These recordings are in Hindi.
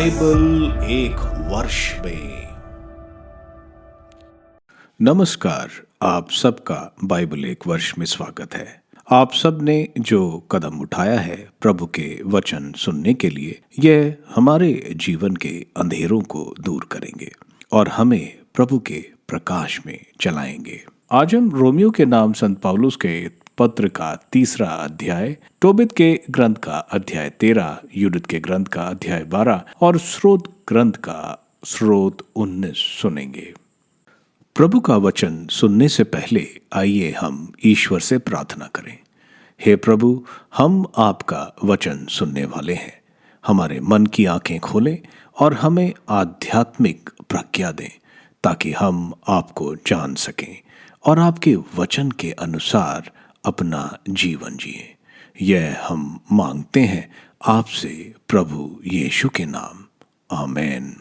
बाइबल एक वर्ष में। नमस्कार, आप सबका बाइबल एक वर्ष में स्वागत है। आप सब ने जो कदम उठाया है प्रभु के वचन सुनने के लिए, यह हमारे जीवन के अंधेरों को दूर करेंगे और हमें प्रभु के प्रकाश में चलाएंगे। आज हम रोमियो के नाम संत पौलुस के पत्र का 3 अध्याय, तोबित के ग्रंथ का अध्याय 13, यूदित के ग्रंथ का अध्याय 12 और स्रोत ग्रंथ का स्रोत 19 सुनेंगे। प्रभु का वचन सुनने से पहले आइए हम ईश्वर से प्रार्थना करें। हे प्रभु, हम आपका वचन सुनने वाले हैं। हमारे मन की आंखें खोलें और हमें आध्यात्मिक प्रज्ञा दें ताकि हम आपको जान सकें और आपके वचन के अनुसार अपना जीवन जिए। यह हम मांगते हैं आपसे प्रभु यीशु के नाम, आमीन।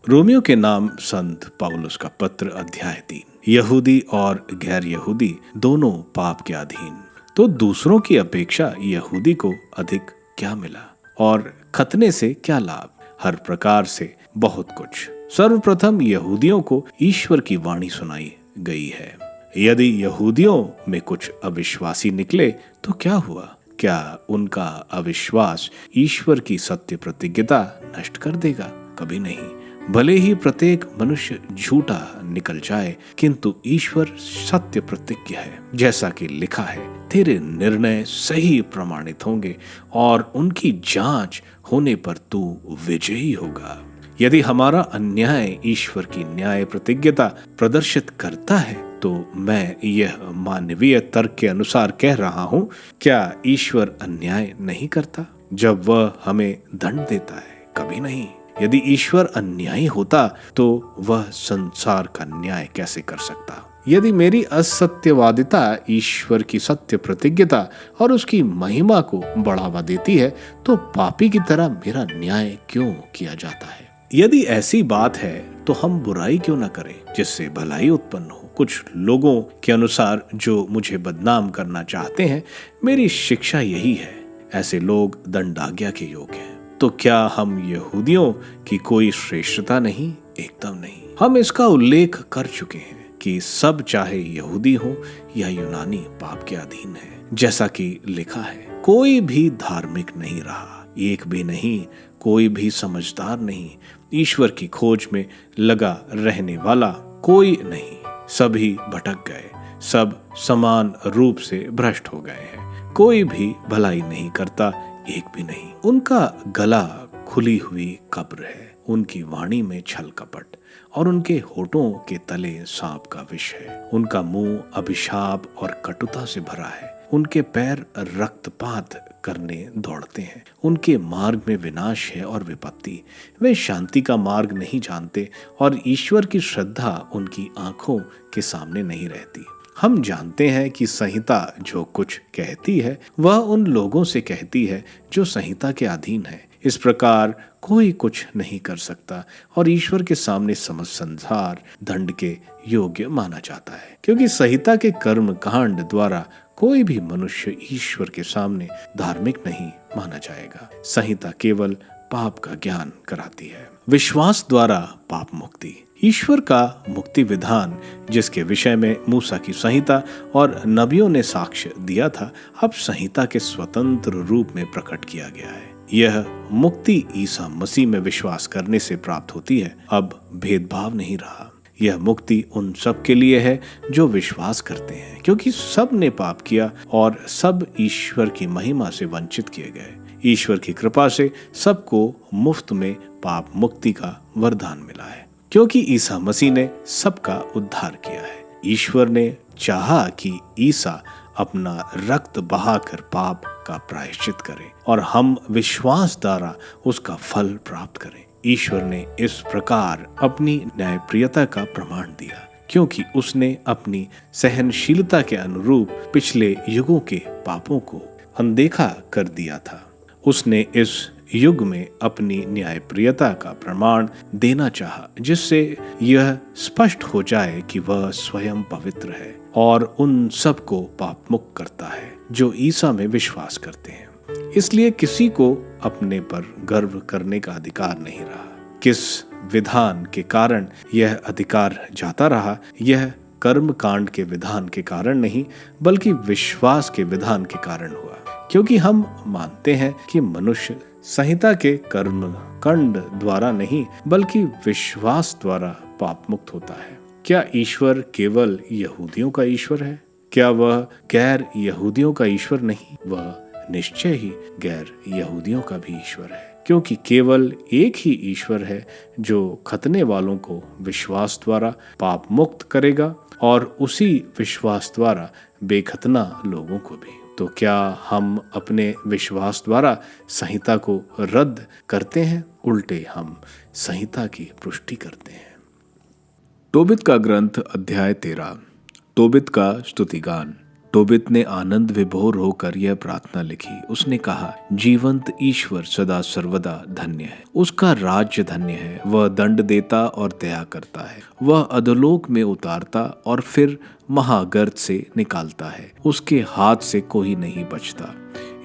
रोमियो के नाम संत पौलुस का पत्र अध्याय 3। यहूदी और गैर यहूदी दोनों पाप के अधीन, तो दूसरों की अपेक्षा यहूदी को अधिक क्या मिला और खतने से क्या लाभ? हर प्रकार से बहुत कुछ। सर्वप्रथम यहूदियों को ईश्वर की वाणी सुनाई गई है। यदि यहूदियों में कुछ अविश्वासी निकले तो क्या हुआ? क्या उनका अविश्वास ईश्वर की सत्य प्रतिज्ञता नष्ट कर देगा? कभी नहीं। भले ही प्रत्येक मनुष्य झूठा निकल जाए, किंतु ईश्वर सत्य प्रतिज्ञ है। जैसा कि लिखा है, तेरे निर्णय सही प्रमाणित होंगे और उनकी जांच होने पर तू विजयी होगा। यदि हमारा अन्याय ईश्वर की न्याय प्रतिज्ञता प्रदर्शित करता है तो मैं यह मानवीय तर्क के अनुसार कह रहा हूं, क्या ईश्वर अन्याय नहीं करता जब वह हमें दंड देता है? कभी नहीं। यदि ईश्वर अन्यायी होता तो वह संसार का न्याय कैसे कर सकता? यदि मेरी असत्यवादिता ईश्वर की सत्य प्रतिज्ञता और उसकी महिमा को बढ़ावा देती है तो पापी की तरह मेरा न्याय क्यों किया जाता है? यदि ऐसी बात है तो हम बुराई क्यों न करें जिससे भलाई उत्पन्न हो? कुछ लोगों के अनुसार जो मुझे बदनाम करना चाहते हैं, मेरी शिक्षा यही है, ऐसे लोग दंडाज्ञा के योग्य हैं। तो क्या हम यहूदियों की कोई श्रेष्ठता नहीं? एकदम नहीं। हम इसका उल्लेख कर चुके हैं कि सब, चाहे यहूदी हो या यूनानी, पाप के अधीन है। जैसा कि लिखा है, कोई भी धार्मिक नहीं रहा, एक भी नहीं, कोई भी समझदार नहीं, ईश्वर की खोज में लगा रहने वाला कोई नहीं। सभी भटक गए, सब समान रूप से भ्रष्ट हो गए हैं। कोई भी भलाई नहीं करता, एक भी नहीं। उनका गला खुली हुई कब्र है, उनकी वाणी में छल कपट और उनके होठों के तले सांप का विष है। उनका मुंह अभिशाप और कटुता से भरा है। उनके पैर रक्तपात करने दौड़ते हैं। उनके मार्ग में विनाश है और विपत्ति। वे शांति का मार्ग नहीं जानते और ईश्वर की श्रद्धा उनकी आंखों के सामने नहीं रहती। हम जानते हैं कि संहिता जो कुछ कहती है वह उन लोगों से कहती है जो संहिता के अधीन है। इस प्रकार कोई कुछ नहीं कर सकता और ईश्वर के सामने समस्त संसार दंड के योग्य माना जाता है, क्योंकि संहिता के कर्म कांड द्वारा कोई भी मनुष्य ईश्वर के सामने धार्मिक नहीं माना जाएगा। संहिता केवल पाप का ज्ञान कराती है। विश्वास द्वारा पाप मुक्ति। ईश्वर का मुक्ति विधान, जिसके विषय में मूसा की संहिता और नबियों ने साक्ष्य दिया था, अब संहिता के स्वतंत्र रूप में प्रकट किया गया है। यह मुक्ति ईसा मसीह में विश्वास करने से प्राप्त होती है। अब भेदभाव नहीं रहा। यह मुक्ति उन सब के लिए है जो विश्वास करते हैं, क्योंकि सब ने पाप किया और सब ईश्वर की महिमा से वंचित किए गए। ईश्वर की कृपा से सबको मुफ्त में पाप मुक्ति का वरदान मिला है, क्योंकि ईसा मसीह ने सबका उद्धार किया है। ईश्वर ने चाहा कि ईसा अपना रक्त बहाकर पाप का प्रायश्चित करे और हम विश्वास द्वारा उसका फल प्राप्त करें। ईश्वर ने इस प्रकार अपनी न्यायप्रियता का प्रमाण दिया, क्योंकि उसने अपनी सहनशीलता के अनुरूप पिछले युगों के पापों को अनदेखा कर दिया था। उसने इस युग में अपनी न्यायप्रियता का प्रमाण देना चाहा, जिससे यह स्पष्ट हो जाए कि वह स्वयं पवित्र है और उन सब को पाप मुक्त करता है जो ईसा में विश्वास करते हैं। इसलिए किसी को अपने पर गर्व करने का अधिकार नहीं रहा। किस विधान के कारण यह अधिकार जाता रहा? यह कर्म कांड के विधान के कारण नहीं, बल्कि विश्वास के विधान के कारण हुआ। क्योंकि हम मानते हैं कि मनुष्य संहिता के कर्म कांड द्वारा नहीं, बल्कि विश्वास द्वारा पाप मुक्त होता है। क्या ईश्वर केवल यहूदियों का ईश्वर है? क्या वह गैर यहूदियों का ईश्वर नहीं? वह निश्चय ही गैर यहूदियों का भी ईश्वर है, क्योंकि केवल एक ही ईश्वर है जो खतने वालों को विश्वास द्वारा पाप मुक्त करेगा और उसी विश्वास द्वारा बेखतना लोगों को भी। तो क्या हम अपने विश्वास द्वारा संहिता को रद्द करते हैं? उल्टे हम संहिता की पुष्टि करते हैं। तोबित का ग्रंथ अध्याय 13। तोबित का स्तुतिगान। तोबित ने आनंद विभोर होकर यह प्रार्थना लिखी। उसने कहा, जीवंत ईश्वर सदा सर्वदा धन्य है, उसका राज्य धन्य है। वह दंड देता और दया करता है, वह अधोलोक में उतारता और फिर महागर्त से निकालता है। उसके हाथ से कोई नहीं बचता।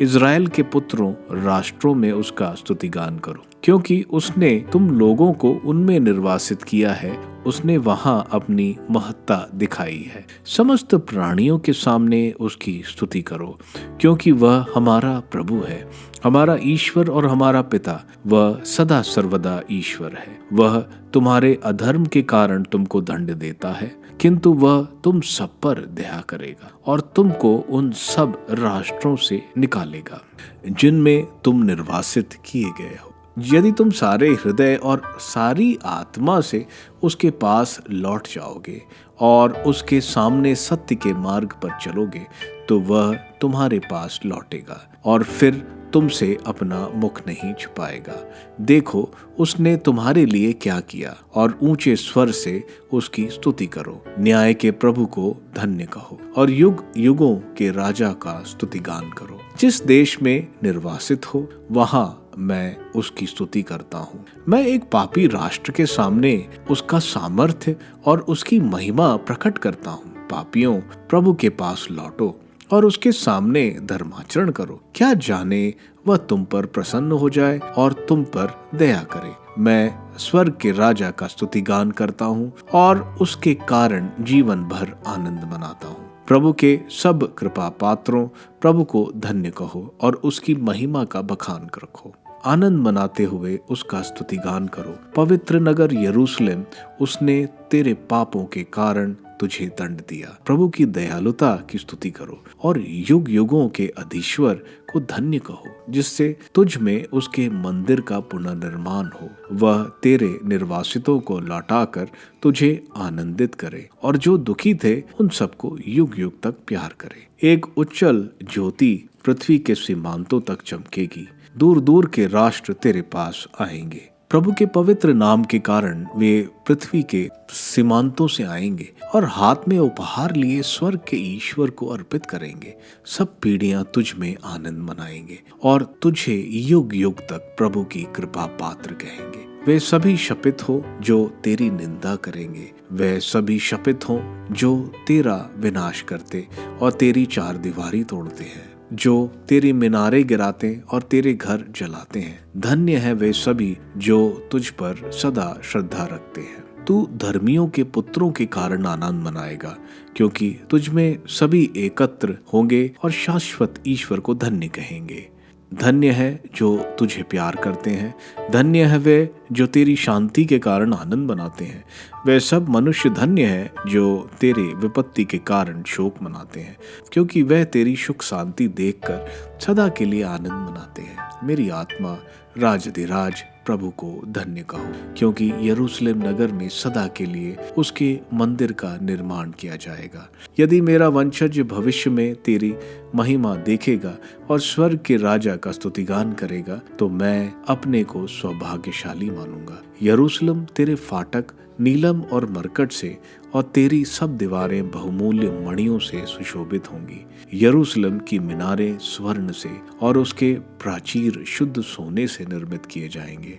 इज़राइल के पुत्रों, राष्ट्रों में उसका स्तुतिगान करो, क्योंकि उसने तुम लोगों को उनमें निर्वासित किया है। उसने वहां अपनी महत्ता दिखाई है। समस्त प्राणियों के सामने उसकी स्तुति करो, क्योंकि वह हमारा प्रभु है, हमारा ईश्वर और हमारा पिता। वह सदा सर्वदा ईश्वर है। वह तुम्हारे अधर्म के कारण तुमको दंड देता है, किंतु वह तुम सब पर दया करेगा और तुमको उन सब राष्ट्रों से निकालेगा जिनमें तुम निर्वासित किए गए हो। यदि तुम सारे हृदय और सारी आत्मा से उसके पास लौट जाओगे और उसके सामने सत्य के मार्ग पर चलोगे, तो वह तुम्हारे पास लौटेगा और फिर तुमसे अपना मुख नहीं छुपाएगा। देखो, उसने तुम्हारे लिए क्या किया, और ऊंचे स्वर से उसकी स्तुति करो। न्याय के प्रभु को धन्य कहो और युग युगों के राजा का स्तुतिगान करो। जिस देश में निर्वासित हो, वहां मैं उसकी स्तुति करता हूँ। मैं एक पापी राष्ट्र के सामने उसका सामर्थ्य और उसकी महिमा प्रकट करता हूँ। पापियों, प्रभु के पास लौटो और उसके सामने धर्माचरण करो। क्या जाने वह तुम पर प्रसन्न हो जाए और तुम पर दया करे। मैं स्वर्ग के राजा का स्तुतिगान करता हूँ और उसके कारण जीवन भर आनंद मनाता हूँ। प्रभु के सब कृपा पात्रों, प्रभु को धन्य कहो और उसकी महिमा का बखान रखो। आनंद मनाते हुए उसका स्तुतिगान करो। पवित्र नगर यरूशलेम, उसने तेरे पापों के कारण तुझे दंड दिया। प्रभु की दयालुता की स्तुति करो और युग युगों के अधीश्वर को धन्य कहो, जिससे तुझ में उसके मंदिर का पुनर्निर्माण हो। वह तेरे निर्वासितों को लौटाकर तुझे आनंदित करे और जो दुखी थे उन सबको युग युग तक प्यार करे। एक उज्जवल ज्योति पृथ्वी के सीमांतों तक चमकेगी। दूर दूर के राष्ट्र तेरे पास आएंगे। प्रभु के पवित्र नाम के कारण वे पृथ्वी के सीमांतों से आएंगे और हाथ में उपहार लिए स्वर्ग के ईश्वर को अर्पित करेंगे। सब पीढ़ियां तुझ में आनंद मनाएंगे और तुझे युग युग तक प्रभु की कृपा पात्र कहेंगे। वे सभी शपित हो जो तेरी निंदा करेंगे। वे सभी शपित हो जो तेरा विनाश करते और तेरी चार दीवारी तोड़ते हैं, जो तेरी मीनारे गिराते और तेरे घर जलाते हैं। धन्य है वे सभी जो तुझ पर सदा श्रद्धा रखते हैं। तू धर्मियों के पुत्रों के कारण आनंद मनाएगा, क्योंकि तुझ में सभी एकत्र होंगे और शाश्वत ईश्वर को धन्य कहेंगे। धन्य है जो तुझे प्यार करते हैं। धन्य है वे जो तेरी शांति के कारण आनंद मनाते हैं। वे सब मनुष्य धन्य है जो तेरे विपत्ति के कारण शोक मनाते हैं, क्योंकि वह तेरी सुख शांति देखकर सदा के लिए आनंद मनाते हैं। मेरी आत्मा राजाधिराज प्रभु को धन्य कहो, क्योंकि यरूशलेम नगर में सदा के लिए उसके मंदिर का निर्माण किया जाएगा। यदि मेरा वंशज भविष्य में तेरी महिमा देखेगा और स्वर्ग के राजा का स्तुतिगान करेगा, तो मैं अपने को सौभाग्यशाली मानूंगा। यरूशलेम, तेरे फाटक नीलम और मरकट से, और तेरी सब दीवारें बहुमूल्य मणियों से सुशोभित होंगी। यरूशलेम की मीनारें स्वर्ण से और उसके प्राचीर शुद्ध सोने से निर्मित किए जाएंगे।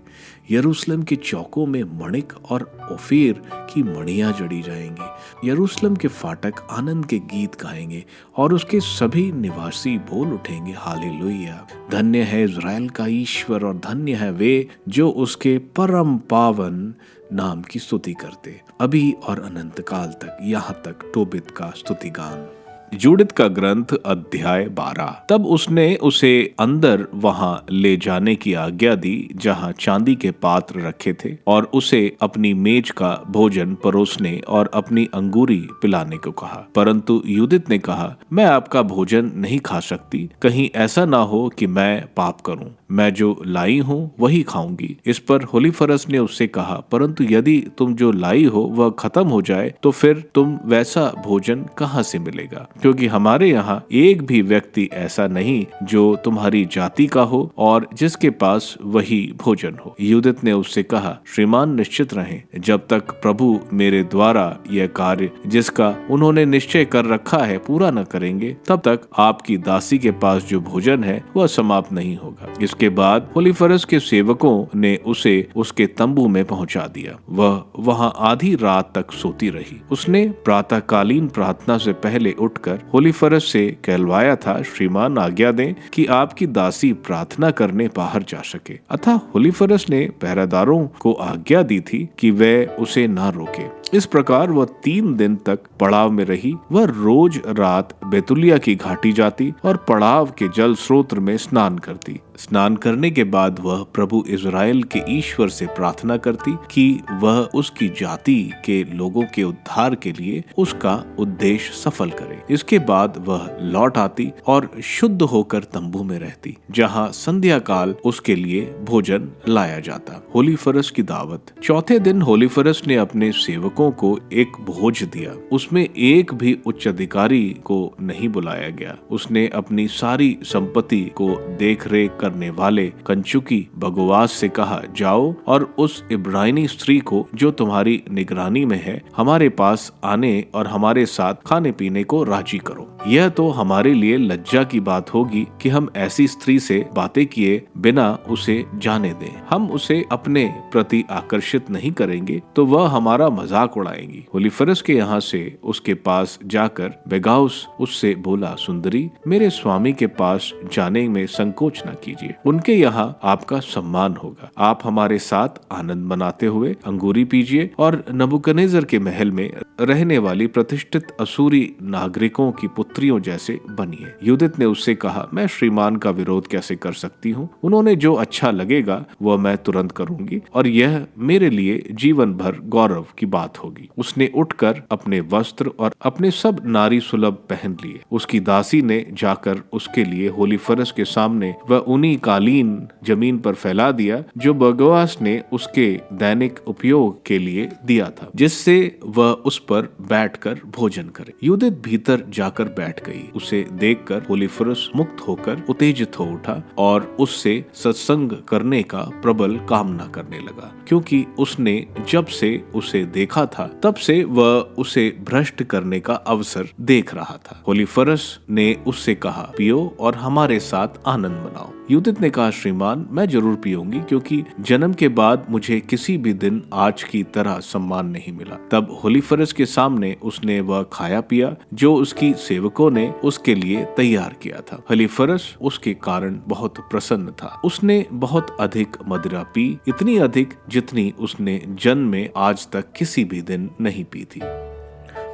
यरूशलेम के चौकों में मणिक और ओफीर की मणियां जड़ी जाएंगी। यरूशलेम के फाटक आनंद के गीत गाएंगे और उसके सभी निवासी बोल उठेंगे, हालेलुया। धन्य है इज़राइल का ईश्वर और धन्य है वे जो उसके परम पावन नाम की स्तुति करते, अभी और अनंत काल तक। यहाँ तक टोबित का स्तुति गान। जूडित का ग्रंथ अध्याय 12। तब उसने उसे अंदर वहां ले जाने की आज्ञा दी जहां चांदी के पात्र रखे थे, और उसे अपनी मेज का भोजन परोसने और अपनी अंगूरी पिलाने को कहा। परंतु यूदित ने कहा, मैं आपका भोजन नहीं खा सकती, कहीं ऐसा ना हो कि मैं पाप करूं। मैं जो लाई हूं वही खाऊंगी। इस पर होलीफरस ने उससे कहा, परंतु यदि तुम जो लाई हो वह खत्म हो जाए तो फिर तुम वैसा भोजन कहाँ से मिलेगा? क्योंकि हमारे यहाँ एक भी व्यक्ति ऐसा नहीं जो तुम्हारी जाति का हो और जिसके पास वही भोजन हो। यूदित ने उससे कहा, श्रीमान निश्चित रहें, जब तक प्रभु मेरे द्वारा यह कार्य जिसका उन्होंने निश्चय कर रखा है पूरा न करेंगे, तब तक आपकी दासी के पास जो भोजन है वह समाप्त नहीं होगा। इसके बाद होलीफरस के सेवकों ने उसे उसके तंबू में पहुंचा दिया। वह वहां आधी रात तक सोती रही। उसने प्रातःकालीन प्रार्थना से पहले उठकर होलीफरस से कहलवाया था, श्रीमान आज्ञा दें कि आपकी दासी प्रार्थना करने बाहर जा सके। अतः होलीफरस ने पहरेदारों को आज्ञा दी थी कि वे उसे न रोके। इस प्रकार वह 3 दिन तक पड़ाव में रही। वह रोज रात बेतुलिया की घाटी जाती और पड़ाव के जल स्रोत में स्नान करती। स्नान करने के बाद वह प्रभु इज़राइल के ईश्वर से प्रार्थना करती कि वह उसकी जाति के लोगों के उद्धार के लिए उसका उद्देश्य सफल करे। इसके बाद वह लौट आती और शुद्ध होकर तंबू में रहती, जहां संध्या काल उसके लिए भोजन लाया जाता। होलीफरस की दावत। चौथे दिन होलीफरस ने अपने सेवकों को एक भोज दिया। उसमें एक भी उच्च अधिकारी को नहीं बुलाया गया। उसने अपनी सारी संपत्ति को देख रेख करने वाले कंचुकी बगोवास से कहा, जाओ और उस इब्रानी स्त्री को जो तुम्हारी निगरानी में है हमारे पास आने और हमारे साथ खाने पीने को राजी करो। यह तो हमारे लिए लज्जा की बात होगी कि हम ऐसी स्त्री से बातें किए बिना उसे जाने दें। हम उसे अपने प्रति आकर्षित नहीं करेंगे तो वह हमारा मजाक उड़ाएंगी। होलीफरस के यहाँ से उसके पास जाकर बेगाउस उससे बोला, सुंदरी, मेरे स्वामी के पास जाने में संकोच न कीजिए, उनके यहाँ आपका सम्मान होगा। आप हमारे साथ आनंद मनाते हुए अंगूरी पीजिए और नबूकदनेस्सर के महल में रहने वाली प्रतिष्ठित असूरी नागरिकों की पुत्रियों जैसे बनिए। यूदित ने उससे कहा, मैं श्रीमान का विरोध कैसे कर सकती हूँ? उन्होंने जो अच्छा लगेगा वह मैं तुरंत करूंगी और यह मेरे लिए जीवन भर गौरव की बात होगी। उसने उठकर अपने वस्त्र और अपने सब नारी सुलभ पहन लिए। उसकी दासी ने जाकर उसके लिए होलीफरस के सामने वह ऊनी कालीन जमीन पर फैला दिया जो बगोवास ने उसके दैनिक उपयोग के लिए दिया था, जिससे वह उस पर बैठकर भोजन करे। यूदित भीतर जाकर बैठ गई। उसे देखकर होलीफरस मुक्त होकर उत्तेजित हो उठा और उससे सत्संग करने का प्रबल कामना करने लगा, क्योंकि उसने जब से उसे देखा था तब से वह उसे भ्रष्ट करने का अवसर देख रहा था। होलीफरस ने उससे कहा, पियो और हमारे साथ आनंद मनाओ। यूदित ने कहा, श्रीमान, मैं जरूर पीऊंगी, क्योंकि जन्म के बाद मुझे किसी भी दिन आज की तरह सम्मान नहीं मिला। तब होलीफरस के सामने उसने वह खाया पिया जो उसकी सेवकों ने उसके लिए तैयार किया था। होलीफरस उसके कारण बहुत प्रसन्न था। उसने बहुत अधिक मदिरा पी, इतनी अधिक जितनी उसने जन्म में आज तक किसी भी दिन नहीं पी थी।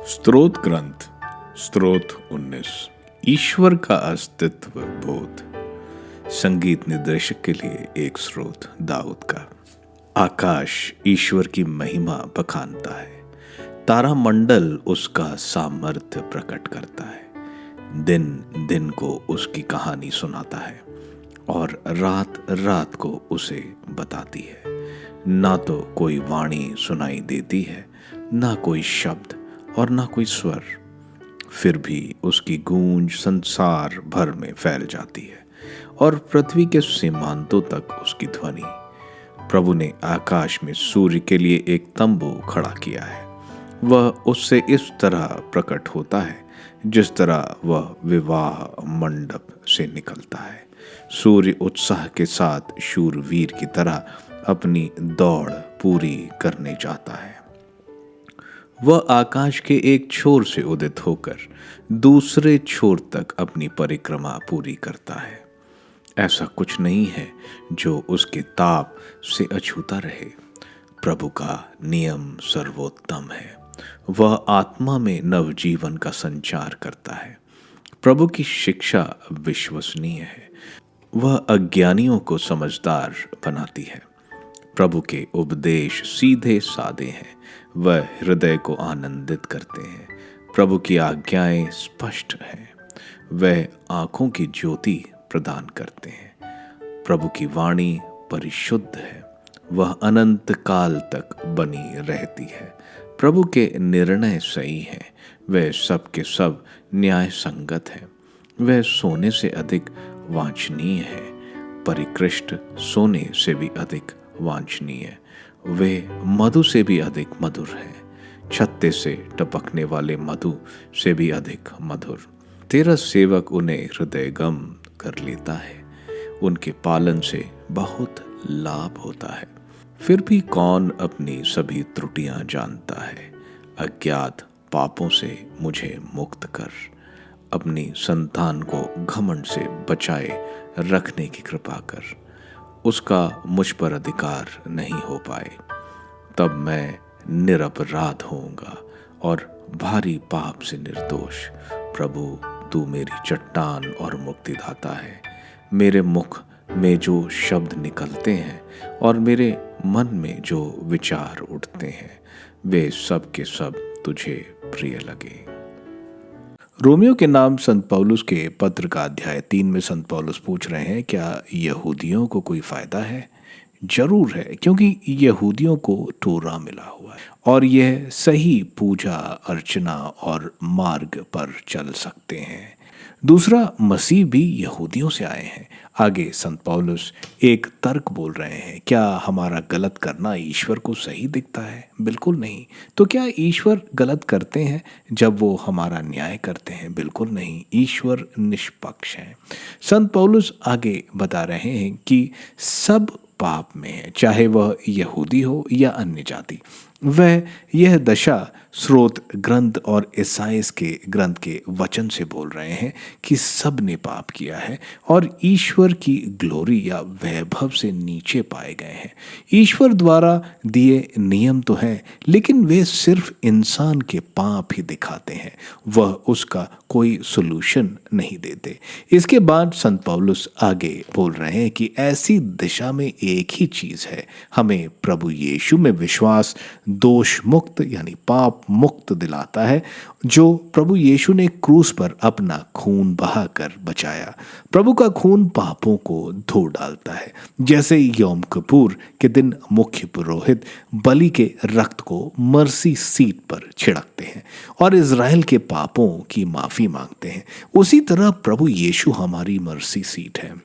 स्तोत्र ग्रंथ, स्तोत्र 19। ईश्वर का अस्तित्व बोध। संगीत निर्देशक के लिए एक स्रोत दाऊद का। आकाश ईश्वर की महिमा बखानता है, तारा मंडल उसका सामर्थ्य प्रकट करता है। दिन दिन को उसकी कहानी सुनाता है और रात रात को उसे बताती है। ना तो कोई वाणी सुनाई देती है, ना कोई शब्द और ना कोई स्वर, फिर भी उसकी गूंज संसार भर में फैल जाती है और पृथ्वी के सीमांतों तक उसकी ध्वनि। प्रभु ने आकाश में सूर्य के लिए एक तंबू खड़ा किया है। वह उससे इस तरह प्रकट होता है जिस तरह वह विवाह मंडप से निकलता है। सूर्य उत्साह के साथ शूरवीर की तरह अपनी दौड़ पूरी करने जाता है। वह आकाश के एक छोर से उदित होकर दूसरे छोर तक अपनी परिक्रमा पूरी करता है। ऐसा कुछ नहीं है जो उसके ताप से अछूता रहे। प्रभु का नियम सर्वोत्तम है। वह आत्मा में नवजीवन का संचार करता है। प्रभु की शिक्षा विश्वसनीय है। वह अज्ञानियों को समझदार बनाती है। प्रभु के उपदेश सीधे साधे हैं। वह हृदय को आनंदित करते हैं। प्रभु की आज्ञाएं स्पष्ट हैं। वह आंखों की ज्योति प्रदान करते हैं। प्रभु की वाणी परिशुद्ध है। वह अनंत काल तक बनी रहती है। प्रभु के निर्णय सही हैं। वह सब के सब न्याय संगत है। वह सोने से अधिक वांछनीय है, परिकृष्ट सोने से भी अधिक वांछनीय। वे मधु से भी अधिक मधुर है, छत्ते से टपकने वाले मधु से भी अधिक मधुर। तेरा सेवक उन्हें हृदयगम कर लेता है। उनके पालन से बहुत लाभ होता है। फिर भी कौन अपनी सभी त्रुटियां जानता है। अज्ञात पापों से मुझे मुक्त कर। अपनी संतान को घमंड से बचाए रखने की कृपा कर। उसका मुझ पर अधिकार नहीं हो पाए। तब मैं निरपराध होऊंगा और भारी पाप से निर्दोष। प्रभु, तू मेरी चट्टान और मुक्तिदाता है। मेरे मुख में जो शब्द निकलते हैं और मेरे मन में जो विचार उठते हैं, वे सब के सब तुझे प्रिय लगे। रोमियो के नाम संत पौलुस के पत्र का अध्याय 3 में संत पौलुस पूछ रहे हैं, क्या यहूदियों को कोई फायदा है? जरूर है, क्योंकि यहूदियों को टोरा मिला हुआ है और यह सही पूजा अर्चना और मार्ग पर चल सकते हैं। दूसरा, मसीह भी यहूदियों से आए हैं। आगे संत पौलुस एक तर्क बोल रहे हैं। क्या हमारा गलत करना ईश्वर को सही दिखता है? बिल्कुल नहीं। तो क्या ईश्वर गलत करते हैं जब वो हमारा न्याय करते हैं? बिल्कुल नहीं। ईश्वर निष्पक्ष है। संत पौलुस आगे बता रहे हैं कि सब पाप में है, चाहे वह यहूदी हो या अन्य जाति। वह यह दशा स्रोत ग्रंथ और ईसाइस के ग्रंथ के वचन से बोल रहे हैं कि सब ने पाप किया है और ईश्वर की ग्लोरी या वैभव से नीचे पाए गए हैं। ईश्वर द्वारा दिए नियम तो हैं, लेकिन वे सिर्फ इंसान के पाप ही दिखाते हैं। वह उसका कोई सोल्यूशन नहीं देते। इसके बाद संत पौलुस आगे बोल रहे हैं कि ऐसी दिशा में एक ही चीज है, हमें प्रभु यीशु में विश्वास दोष मुक्त यानी पाप मुक्त दिलाता है, जो प्रभु यीशु ने क्रूस पर अपना खून बहाकर बचाया। प्रभु का खून पापों को धो डालता है। जैसे यौम किपुर के दिन मुख्य पुरोहित बलि के रक्त को मर्सी सीट पर छिड़कते हैं और इज़राइल के पापों की माफी मांगते हैं, उसी तरह प्रभु यीशु हमारी मर्सी सीट है।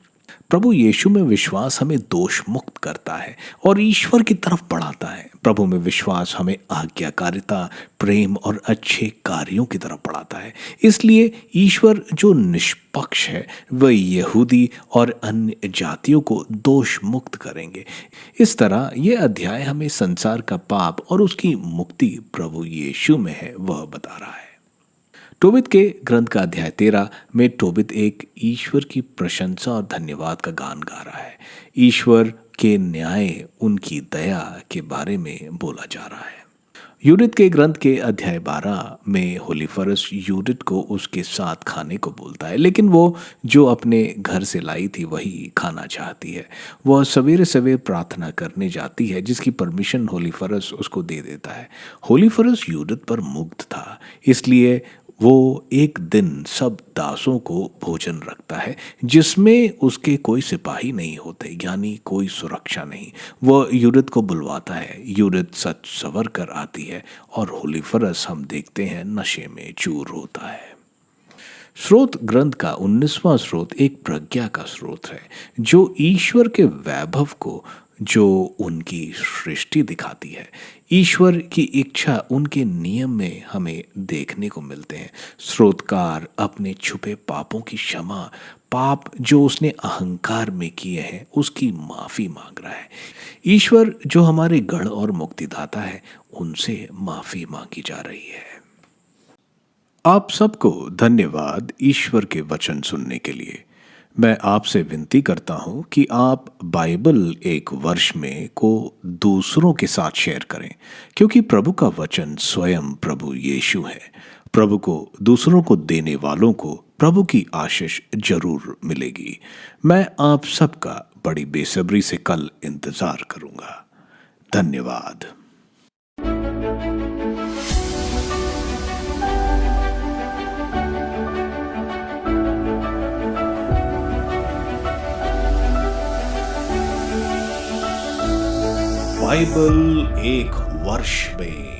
प्रभु यीशु में विश्वास हमें दोष मुक्त करता है और ईश्वर की तरफ बढ़ाता है। प्रभु में विश्वास हमें आज्ञाकारिता, प्रेम और अच्छे कार्यों की तरफ बढ़ाता है। इसलिए ईश्वर जो निष्पक्ष है, वह यहूदी और अन्य जातियों को दोष मुक्त करेंगे। इस तरह यह अध्याय हमें संसार का पाप और उसकी मुक्ति प्रभु यीशु में है, वह बता रहा है। टोबित के ग्रंथ का अध्याय 13 में टोबित एक ईश्वर की प्रशंसा और धन्यवाद का गान गा रहा है। ईश्वर के न्याय, उनकी दया के बारे में बोला जा रहा है। यूडिथ के ग्रंथ के अध्याय 12 में होलीफरस यूडिथ को उसके साथ खाने को बोलता है, लेकिन वो जो अपने घर से लाई थी वही खाना चाहती है। वह सवेरे सवेरे प्रार्थना करने जाती है, जिसकी परमिशन होलीफरस उसको दे देता है। होलीफरस यूडिथ पर मुग्ध था, इसलिए वो एक दिन सब दासों को भोजन रखता है जिसमें उसके कोई सिपाही नहीं होते, यानी कोई सुरक्षा नहीं। वह यूडिथ को बुलवाता है। यूडिथ सच सवर कर आती है और होलीफरस हम देखते हैं नशे में चूर होता है। स्रोत ग्रंथ का 19वां स्रोत एक प्रज्ञा का स्रोत है, जो ईश्वर के वैभव को जो उनकी सृष्टि दिखाती है। ईश्वर की इच्छा उनके नियम में हमें देखने को मिलते हैं। स्रोतकार अपने छुपे पापों की क्षमा, पाप जो उसने अहंकार में किए हैं उसकी माफी मांग रहा है। ईश्वर जो हमारे गढ़ और मुक्तिदाता है, उनसे माफी मांगी जा रही है। आप सबको धन्यवाद ईश्वर के वचन सुनने के लिए। मैं आपसे विनती करता हूं कि आप बाइबल एक वर्ष में को दूसरों के साथ शेयर करें, क्योंकि प्रभु का वचन स्वयं प्रभु यीशु है। प्रभु को दूसरों को देने वालों को प्रभु की आशीष जरूर मिलेगी। मैं आप सबका बड़ी बेसब्री से कल इंतजार करूंगा। धन्यवाद। बाइबल एक वर्ष में